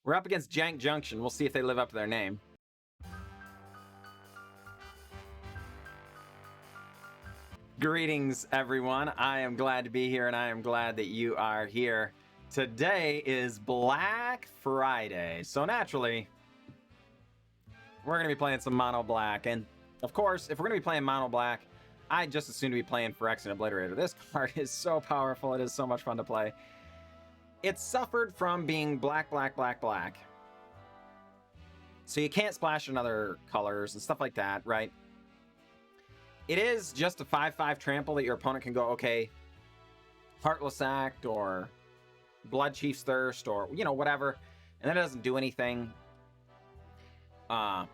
We're up against Jank Junction. We'll see if they live up to their name. Greetings, everyone. I am glad to be here, and I am glad that you are here. Today is Black Friday, so naturally, we're going to be playing some Mono Black. And, of course, if we're going to be playing Mono Black, I'd just as soon to be playing Phyrexian Obliterator. This card is so powerful. It is so much fun to play. It suffered from being black. So you can't splash in other colors and stuff like that, right? It is just a 5/5 trample that your opponent can go, okay, Heartless Act or Bloodchief's Thirst or, you know, whatever. And that doesn't do anything. But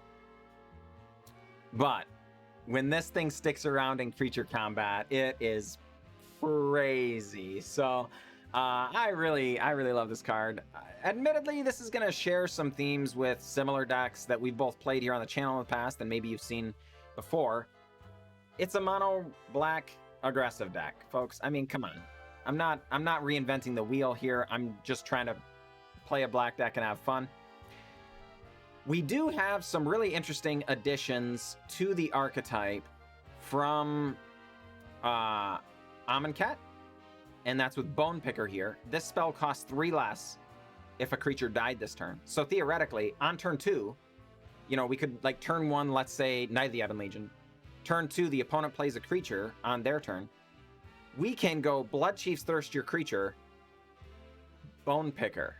when this thing sticks around in creature combat, it is crazy. So I really love this card. Admittedly, this is going to share some themes with similar decks that we've both played here on the channel in the past and maybe you've seen before. It's a mono black aggressive deck, folks. I mean, come on. I'm not reinventing the wheel here. I'm just trying to play a black deck and have fun. We do have some really interesting additions to the archetype from Amonkhet, and that's with Bone Picker here. This spell costs 3 less if a creature died this turn. So theoretically, on turn 2, you know, we could, like, turn 1, let's say, Knight of the Ebon Legion. Turn 2, the opponent plays a creature on their turn. We can go Bloodchief's Thirst your creature, Bone Picker,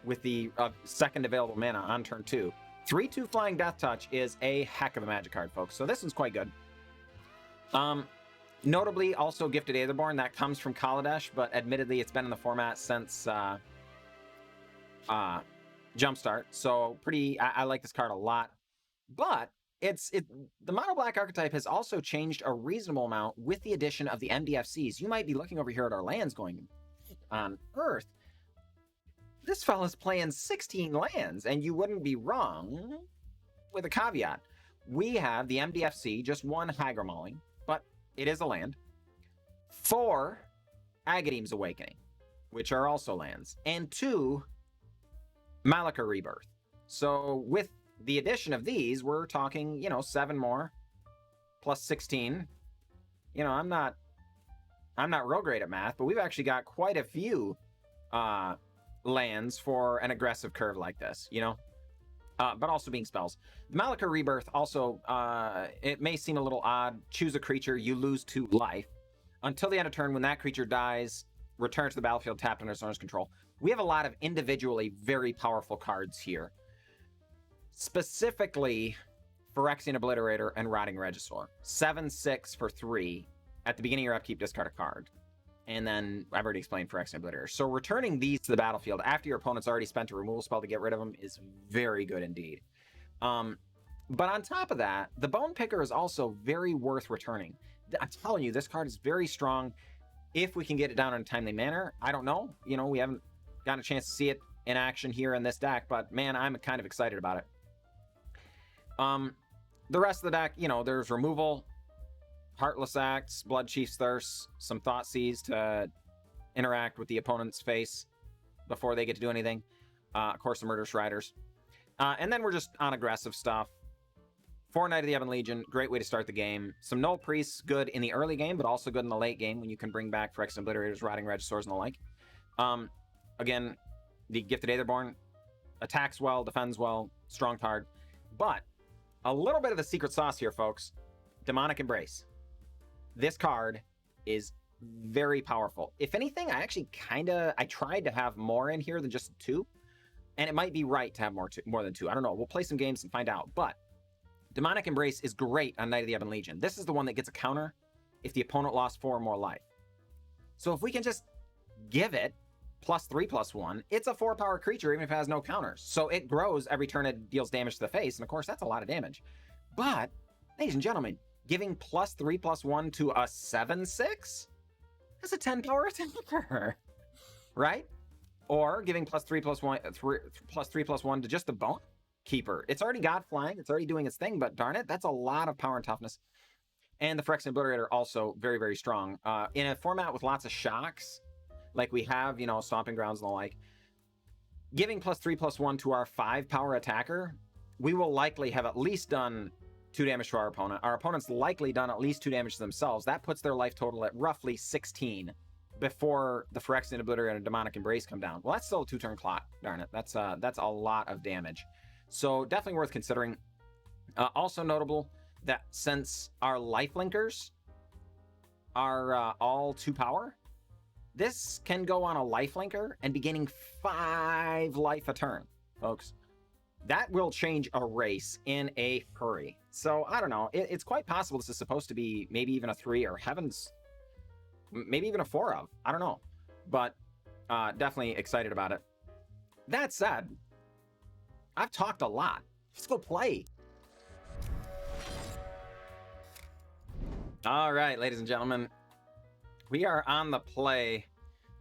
with the second available mana on turn 2. 3/2 Flying Death Touch is a heck of a Magic card, folks. So this one's quite good. Notably, also Gifted Aetherborn, that comes from Kaladesh, but admittedly, it's been in the format since Jumpstart. So I like this card a lot. But the mono black archetype has also changed a reasonable amount with the addition of the MDFCs. You might be looking over here at our lands going, on Earth, this fella's playing 16 lands, and you wouldn't be wrong with a caveat. We have the MDFC, just 1 Hagra Mauling, but it is a land. 4 Agadeem's Awakening, which are also lands, and 2 Malakir Rebirth. So with the addition of these, we're talking, you know, 7 more plus 16. You know, I'm not real great at math, but we've actually got quite a few lands for an aggressive curve like this, you know, but also being spells. The Malakir Rebirth also, it may seem a little odd. Choose a creature, you lose 2 life. Until the end of turn, when that creature dies, return to the battlefield tapped under its owner's control. We have a lot of individually very powerful cards here. Specifically, Phyrexian Obliterator and Rotting Regisaur. 7/6 for 3. At the beginning of your upkeep, discard a card. And then, I've already explained Phyrexian Obliterator. So returning these to the battlefield after your opponent's already spent a removal spell to get rid of them is very good indeed. But on top of that, the Bone Picker is also very worth returning. I'm telling you, this card is very strong. If we can get it down in a timely manner, I don't know. You know, we haven't gotten a chance to see it in action here in this deck, but man, I'm kind of excited about it. The rest of the deck, you know, there's removal, Heartless Acts, Bloodchief's Thirst, some Thoughtseize to interact with the opponent's face before they get to do anything. Of course, the Murderous Riders. And then we're just on aggressive stuff. 4 Knight of the Ebon Legion, great way to start the game. Some Nullpriests, good in the early game, but also good in the late game when you can bring back Phyrexian Obliterators, Rotting Regisaurs, and the like. Again, the Gifted Aetherborn attacks well, defends well, strong card. But a little bit of the secret sauce here, folks. Demonic Embrace. This card is very powerful. If anything, I tried to have more in here than just 2. And it might be right to have more than 2. I don't know. We'll play some games and find out. But Demonic Embrace is great on Knight of the Ebon Legion. This is the one that gets a counter if the opponent lost 4 or more life. So if we can just give it +3/+1, it's a 4-power creature even if it has no counters. So it grows every turn it deals damage to the face, and of course that's a lot of damage. But, ladies and gentlemen, giving +3/+1 to a 7/6? That's a 10-power attacker, right? Or giving +3/+1 to just the Bone Keeper. It's already got flying, it's already doing its thing, but darn it, that's a lot of power and toughness. And the Phyrexian Obliterator also very, very strong. In a format with lots of shocks, like we have, you know, Stomping Grounds and the like, giving +3/+1 to our 5 power attacker, we will likely have at least done 2 damage to our opponent. Our opponent's likely done at least 2 damage to themselves. That puts their life total at roughly 16 before the Phyrexian Obliterator and a Demonic Embrace come down. Well, that's still a 2-turn clock. Darn it. That's a lot of damage. So definitely worth considering. Also notable that since our lifelinkers are all 2 power, this can go on a lifelinker and be gaining 5 life a turn, folks. That will change a race in a hurry. So, I don't know. It's quite possible this is supposed to be maybe even a 3 or heavens, maybe even a 4 of. I don't know. But definitely excited about it. That said, I've talked a lot. Let's go play. All right, ladies and gentlemen. We are on the play.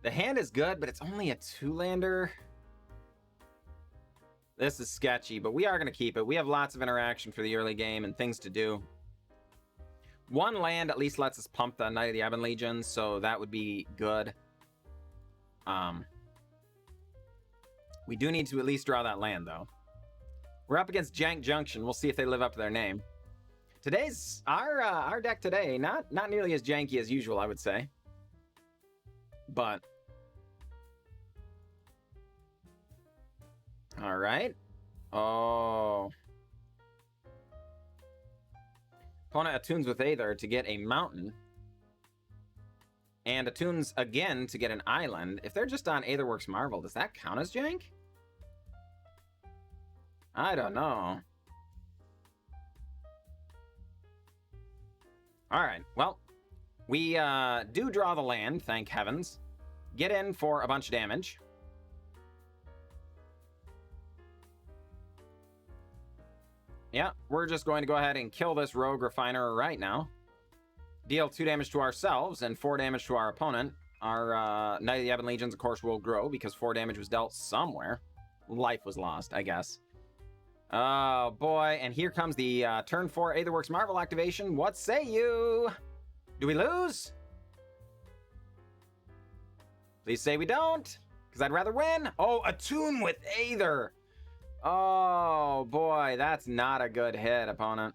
The hand is good, but it's only a 2-lander. This is sketchy, but we are going to keep it. We have lots of interaction for the early game and things to do. 1 land at least lets us pump the Knight of the Ebon Legion, so that would be good. We do need to at least draw that land, though. We're up against Jank Junction. We'll see if they live up to their name. Today's our deck today, not nearly as janky as usual, I would say. But all right. Oh. Opponent attunes with Aether to get a mountain. And attunes again to get an island. If they're just on Aetherworks Marvel, does that count as jank? I don't know. Alright, well, we do draw the land, thank heavens. Get in for a bunch of damage. Yeah, we're just going to go ahead and kill this Rogue Refiner right now. Deal 2 damage to ourselves and 4 damage to our opponent. Our Knight of the Ebon Legions, of course, will grow because 4 damage was dealt somewhere. Life was lost, I guess. Oh, boy. And here comes the turn 4 Aetherworks Marvel activation. What say you? Do we lose? Please say we don't, because I'd rather win. Oh, attune with Aether. Oh, boy. That's not a good hit, opponent.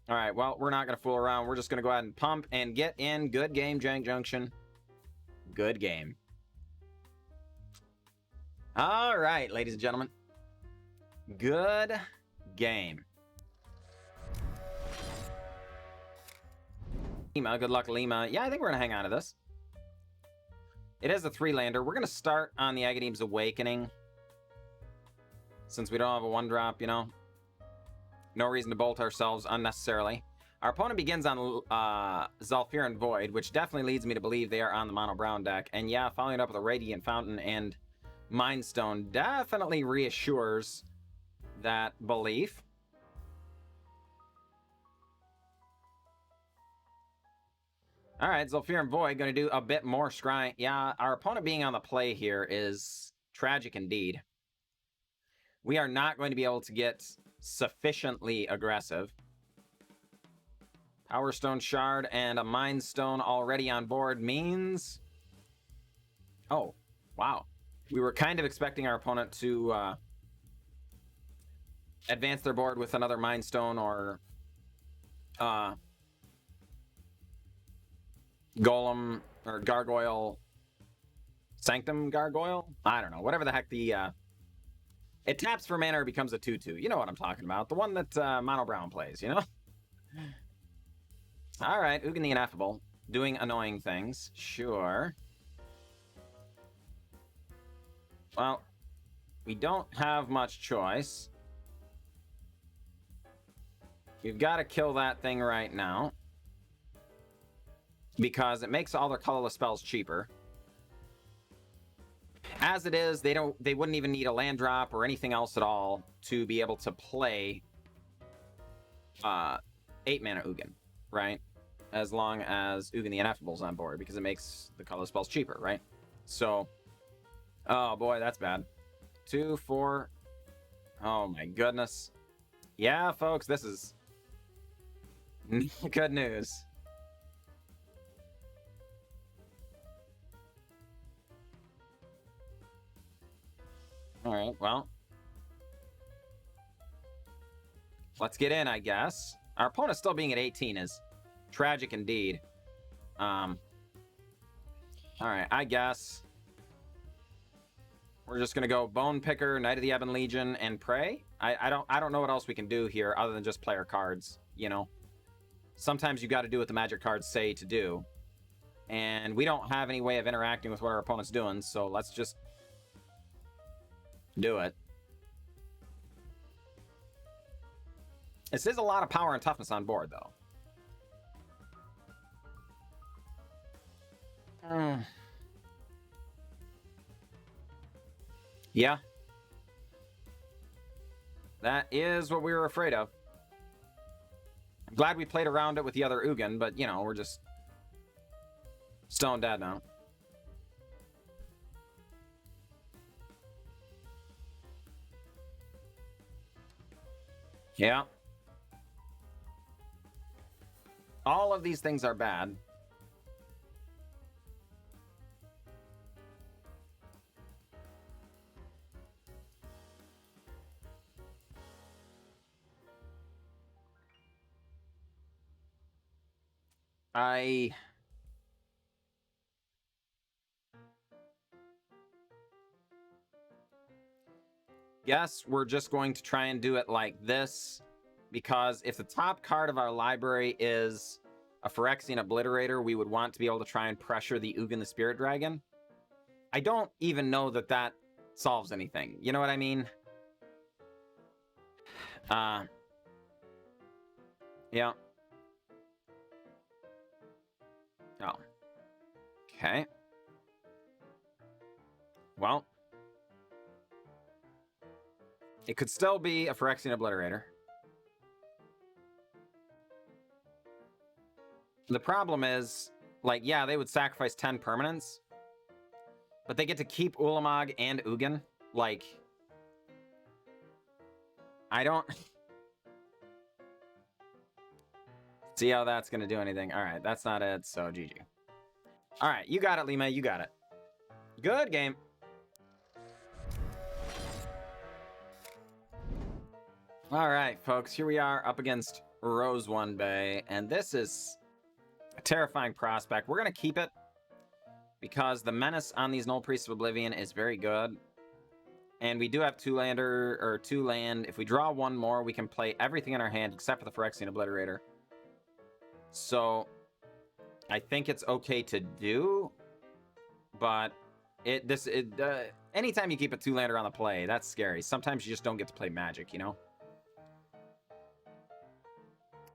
All right, well, we're not going to fool around. We're just going to go ahead and pump and get in. Good game, Jank Junction. Good game. All right, ladies and gentlemen. Good game. Lima, good luck, Lima. Yeah, I think we're going to hang on to this. It is a 3-lander. We're going to start on the Agadeem's Awakening. Since we don't have a 1-drop, you know. No reason to bolt ourselves unnecessarily. Our opponent begins on Zhalfirin Void, which definitely leads me to believe they are on the mono brown deck. And yeah, following it up with a Radiant Fountain and Mind Stone definitely reassures that belief. All right, Zhalfirin Void going to do a bit more scrying. Yeah, our opponent being on the play here is tragic indeed. We are not going to be able to get sufficiently aggressive. Power Stone Shard and a Mind Stone already on board means... Oh, wow. We were kind of expecting our opponent to advance their board with another Mind Stone or Golem or Gargoyle. Sanctum Gargoyle? I don't know. Whatever the heck the... It taps for mana or becomes a 2/2. You know what I'm talking about. The one that Mono Brown plays, you know? All right, Ugin the Ineffable. Doing annoying things. Sure. Well, we don't have much choice. We've got to kill that thing right now. Because it makes all their colorless spells cheaper. As it is, they wouldn't even need a land drop or anything else at all to be able to play 8-mana Ugin, right? As long as Ugin the Ineffable's on board, because it makes the color spells cheaper, right? So, oh boy, that's bad. 2, 4. Oh my goodness. Yeah, folks, this is good news. All right, well. Let's get in, I guess. Our opponent still being at 18 is tragic indeed. All right, I guess we're just gonna go Bone Picker, Knight of the Ebon Legion, and pray. I don't know what else we can do here other than just play our cards. You know, sometimes you got to do what the Magic cards say to do, and we don't have any way of interacting with what our opponent's doing. So let's just do it. This is a lot of power and toughness on board, though. Yeah. That is what we were afraid of. I'm glad we played around it with the other Ugin, but, you know, we're just stone dead now. Yeah. All of these things are bad. I guess we're just going to try and do it like this, because if the top card of our library is a Phyrexian Obliterator, we would want to be able to try and pressure the Ugin the Spirit Dragon. I don't even know that that solves anything. You know what I mean? Yeah. Oh. Okay. Well. It could still be a Phyrexian Obliterator. The problem is, like, yeah, they would sacrifice 10 permanents, but they get to keep Ulamog and Ugin. Like, I don't see how that's going to do anything. All right, that's not it, so GG. All right, you got it, Lima. You got it. Good game. All right, folks, here we are up against Rose One Bay, and this is a terrifying prospect. We're going to keep it because the menace on these Nullpriest of Oblivion is very good. And we do have two land. If we draw one more, we can play everything in our hand except for the Phyrexian Obliterator. So I think it's okay to do, but anytime you keep a two-lander on the play, that's scary. Sometimes you just don't get to play Magic, you know?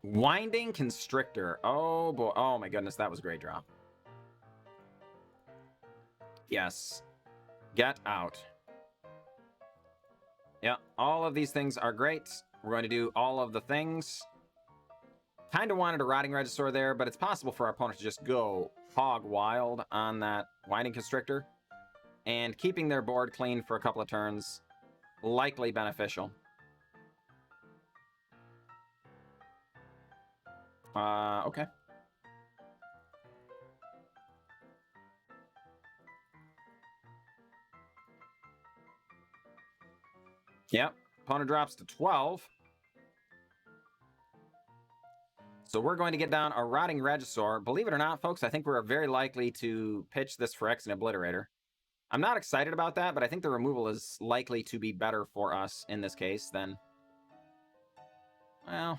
Winding Constrictor. Oh, boy. Oh, my goodness. That was a great draw. Yes. Get out. Yeah, all of these things are great. We're going to do all of the things. Kind of wanted a Rotting Regisaur there, but it's possible for our opponent to just go hog wild on that Winding Constrictor. And keeping their board clean for a couple of turns, likely beneficial. Okay. Yep, opponent drops to 12. So we're going to get down a Rotting Regisaur. Believe it or not, folks, I think we're very likely to pitch this Phyrexian Obliterator. I'm not excited about that, but I think the removal is likely to be better for us in this case than... Well...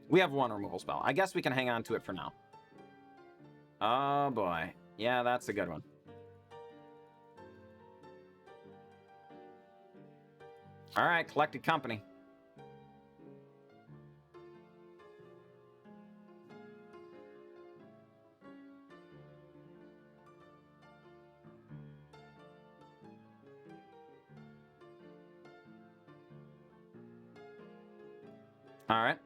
We have one removal spell. I guess we can hang on to it for now. Oh, boy. Yeah, that's a good one. All right, Collected Company. All right.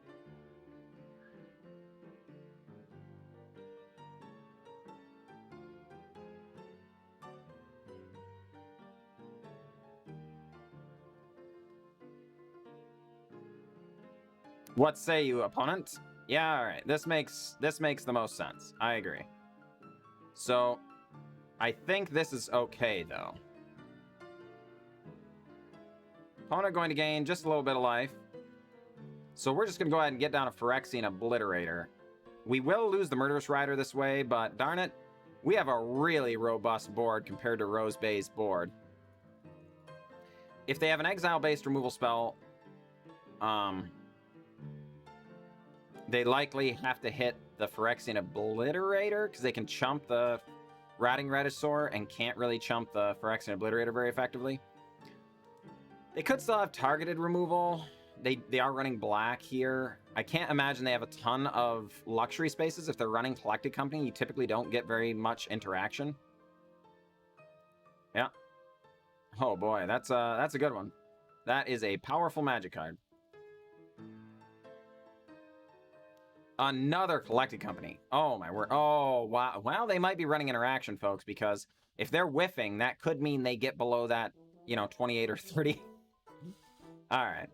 What say you, opponent? Yeah, all right. This makes the most sense. I agree. So, I think this is okay, though. Opponent going to gain just a little bit of life. So we're just going to go ahead and get down a Phyrexian Obliterator. We will lose the Murderous Rider this way, but darn it, we have a really robust board compared to Rose Bay's board. If they have an exile-based removal spell, they likely have to hit the Phyrexian Obliterator because they can chump the Rotting Regisaur and can't really chump the Phyrexian Obliterator very effectively. They could still have targeted removal. They are running black here. I can't imagine they have a ton of luxury spaces. If they're running Collected Company, you typically don't get very much interaction. Yeah. Oh boy, that's a good one. That is a powerful Magic card. Another Collected Company. Oh my word. Oh wow. Well, they might be running interaction, folks, because if they're whiffing, that could mean they get below that, 28 or 30. All right.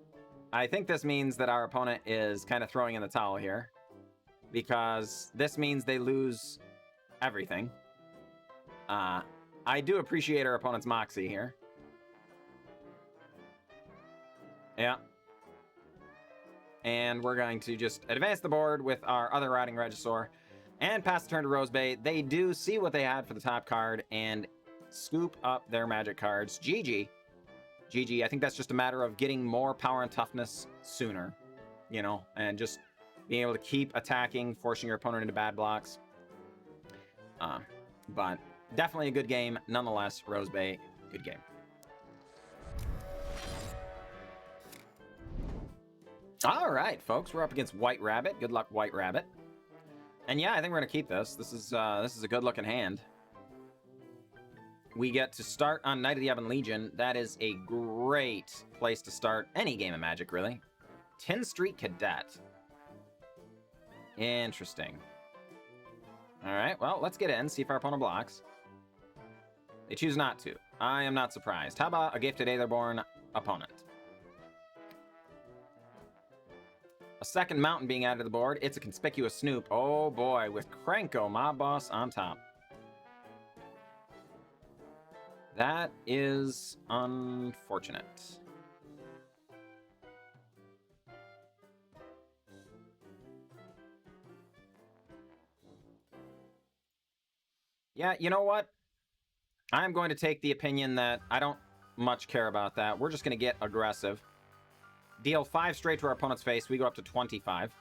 I think this means that our opponent is kind of throwing in the towel here, because this means they lose everything. I do appreciate our opponent's moxie here. Yeah. And we're going to just advance the board with our other Rotting Regisaur and pass the turn to Rose Bay. They do see what they had for the top card and scoop up their Magic cards. GG. GG. I think that's just a matter of getting more power and toughness sooner, and just being able to keep attacking, forcing your opponent into bad blocks. But definitely a good game. Nonetheless, Rose Bay, good game. All right, folks, we're up against White Rabbit. Good luck, White Rabbit. And yeah, I think we're gonna keep this. This is a good-looking hand. We get to start on Knight of the Ebon Legion. That is a great place to start any game of Magic, really. 10 Street Cadet. Interesting. All right, well, let's get in, see if our opponent blocks. They choose not to. I am not surprised. How about a Gifted Aetherborn opponent? A second mountain being added to the board. It's a conspicuous Snoop. Oh boy, with Krenko, Mob Boss on top. That is unfortunate. Yeah, you know what? I'm going to take the opinion that I don't much care about that. We're just going to get aggressive. Deal 5 straight to our opponent's face. We go up to 25.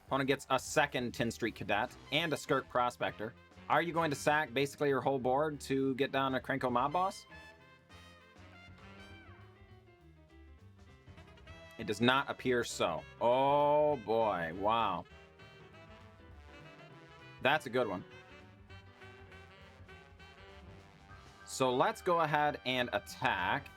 Opponent gets a second 10 Street Cadet and a Skirk Prospector. Are you going to sack basically your whole board to get down a Krenko Mob Boss? It does not appear so. Oh boy, wow. That's a good one. So let's go ahead and attack.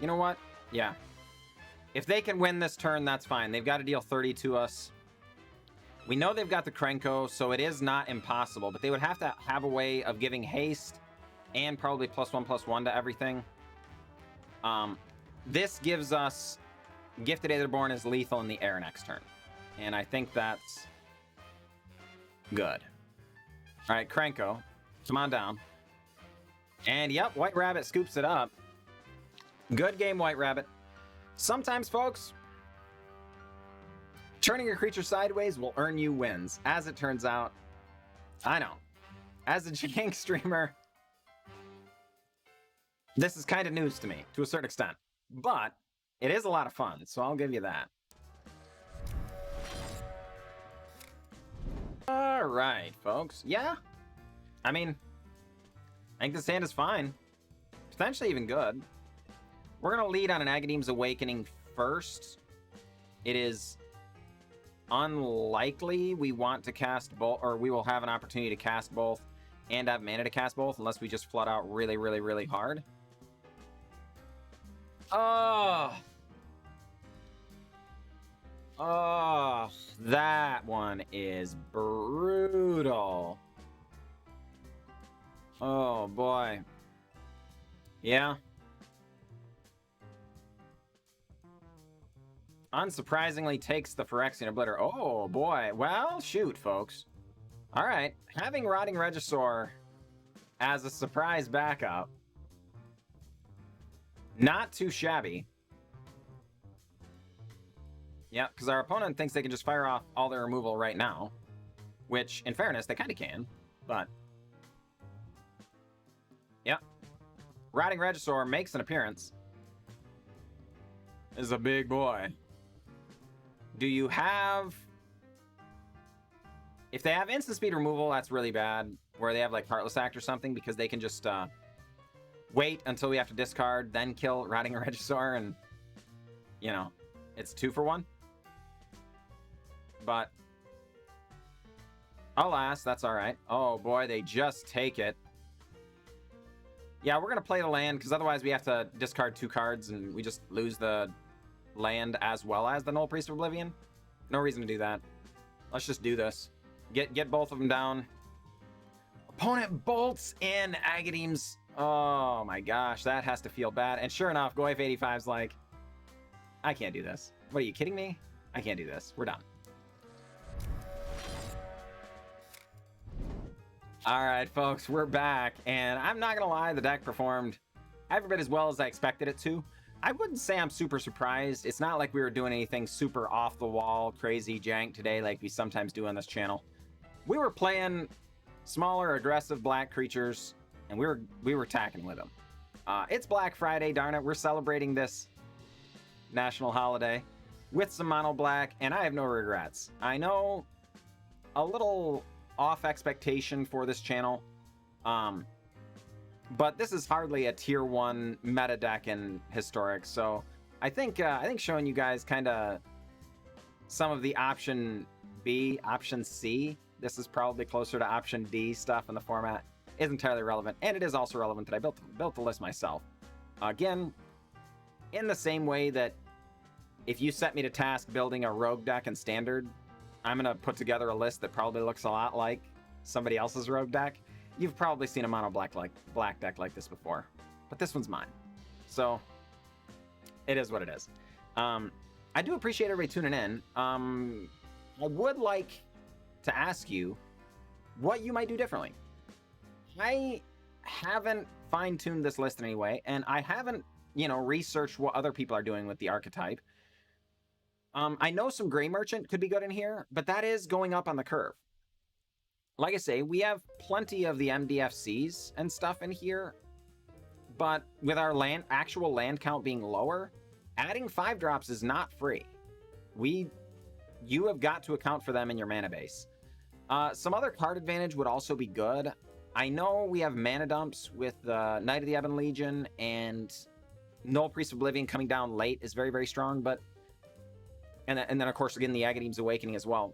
You know what? Yeah. If they can win this turn, that's fine. They've got to deal 30 to us. We know they've got the Krenko, so it is not impossible, but they would have to have a way of giving haste and probably +1/+1 to everything. This gives us Gifted Aetherborn is lethal in the air next turn. And I think that's good. All right, Krenko, come on down. And yep, White Rabbit scoops it up. Good game, White Rabbit. Sometimes, folks, turning your creature sideways will earn you wins. As it turns out, I know. As a Jank streamer, this is kind of news to me, to a certain extent. But it is a lot of fun, so I'll give you that. All right, folks. Yeah. I mean, I think this hand is fine. Potentially even good. We're going to lead on an Agadeem's Awakening first. It is unlikely we want to cast both, or we will have an opportunity to cast both and have mana to cast both, unless we just flood out really, really, really hard. Oh, That one is brutal. Oh, boy. Yeah. Unsurprisingly takes the Phyrexian Obliterator. Oh, boy. Well, shoot, folks. All right. Having Rotting Regisaur as a surprise backup. Not too shabby. Yeah, because our opponent thinks they can just fire off all their removal right now. Which, in fairness, they kind of can. But... yeah. Rotting Regisaur makes an appearance. Is a big boy. Do you have... if they have instant speed removal, that's really bad. Where they have, like, Heartless Act or something, because they can just wait until we have to discard, then kill Rotting Regisaur, and, you know, it's 2 for 1. But, alas, that's alright. Oh, boy, they just take it. Yeah, we're going to play the land, because otherwise we have to discard 2 cards, and we just lose the land as well as the Nullpriest of Oblivion. No reason to do that. Let's just do this. Get both of them down. Opponent bolts in Agadeem's. Oh, my gosh, that has to feel bad. And sure enough, GoF85's like, I can't do this. What, are you kidding me? I can't do this. We're done. All right, folks, we're back, and I'm not gonna lie, the deck performed every bit as well as I expected it to. I wouldn't say I'm super surprised. It's not like we were doing anything super off the wall, crazy jank today like we sometimes do on this channel. We were playing smaller, aggressive black creatures, and we were attacking with them. It's Black Friday, darn it. We're celebrating this national holiday with some mono black, and I have no regrets. I know a little off expectation for this channel, but this is hardly a tier 1 meta deck in Historic, so I think showing you guys kind of some of the option B, option C, this is probably closer to option D stuff in the format, is entirely relevant, and it is also relevant that I built the list myself. Again, in the same way that if you set me to task building a rogue deck in Standard, I'm going to put together a list that probably looks a lot like somebody else's rogue deck. You've probably seen a mono black deck like this before, but this one's mine. So it is what it is. I do appreciate everybody tuning in. I would like to ask you what you might do differently. I haven't fine-tuned this list in any way, and I haven't, researched what other people are doing with the archetype. I know some Gray Merchant could be good in here, but that is going up on the curve. Like I say, we have plenty of the MDFCs and stuff in here, but with our actual land count being lower, adding 5-drops is not free. You have got to account for them in your mana base. Some other card advantage would also be good. I know we have mana dumps with the Knight of the Ebon Legion, and Nullpriest of Oblivion coming down late is very, very strong, but and then, of course, again, the Agadeem's Awakening as well.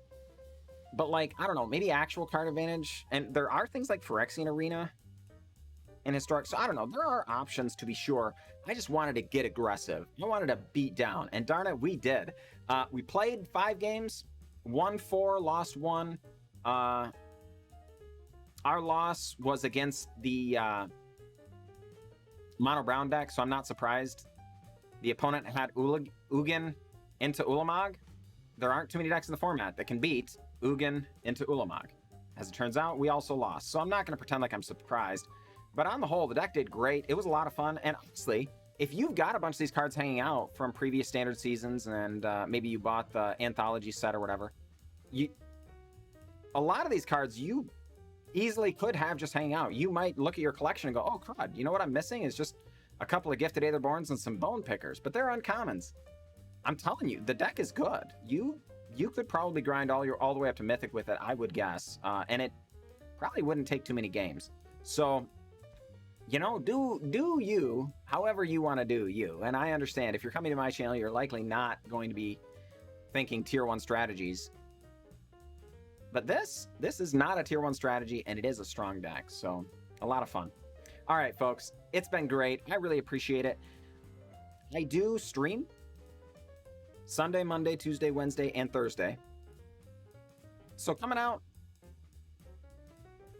But, like, I don't know, maybe actual card advantage. And there are things like Phyrexian Arena in Historic. So, I don't know. There are options, to be sure. I just wanted to get aggressive. I wanted to beat down. And darn it, we did. We played 5 games. Won 4, lost 1. Our loss was against the Mono Brown deck, so I'm not surprised. The opponent had Ugin into Ulamog. There aren't too many decks in the format that can beat Ugin into Ulamog. As it turns out, we also lost, so I'm not going to pretend like I'm surprised. But on the whole, the deck did great. It was a lot of fun, and honestly, if you've got a bunch of these cards hanging out from previous Standard seasons, and maybe you bought the Anthology set or whatever, a lot of these cards you easily could have just hanging out. You might look at your collection and go, oh, crud, you know what I'm missing is just a couple of Gifted Aetherborns and some Bone Pickers, but they're uncommons. I'm telling you, the deck is good. You could probably grind all the way up to Mythic with it, I would guess, and it probably wouldn't take too many games. So, do you, however you want to do you. And I understand, if you're coming to my channel, you're likely not going to be thinking Tier 1 strategies. But this is not a Tier 1 strategy, and it is a strong deck, so a lot of fun. All right, folks, it's been great. I really appreciate it. I do stream Sunday, Monday, Tuesday, Wednesday, and Thursday. So coming out,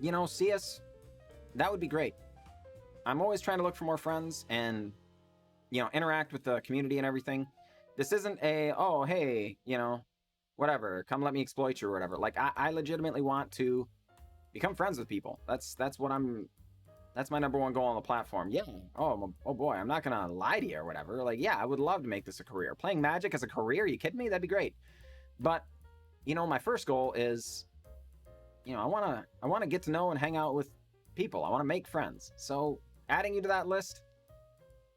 you know, see us. That would be great. I'm always trying to look for more friends and, you know, interact with the community and everything. This isn't a, oh, hey, you know, whatever, come let me exploit you or whatever. Like, I legitimately want to become friends with people. That's my number one goal on the platform. Yeah. Oh boy, I'm not gonna lie to you or whatever. Like, yeah, I would love to make this a career. Playing Magic as a career? Are you kidding me? That'd be great. But, you know, my first goal is, you know, I wanna get to know and hang out with people. I want to make friends. So adding you to that list,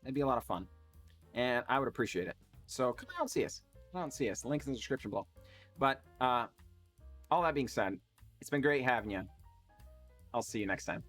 that'd be a lot of fun, and I would appreciate it. So come out and see us. Come out and see us. Link's in the description below. But all that being said, it's been great having you. I'll see you next time.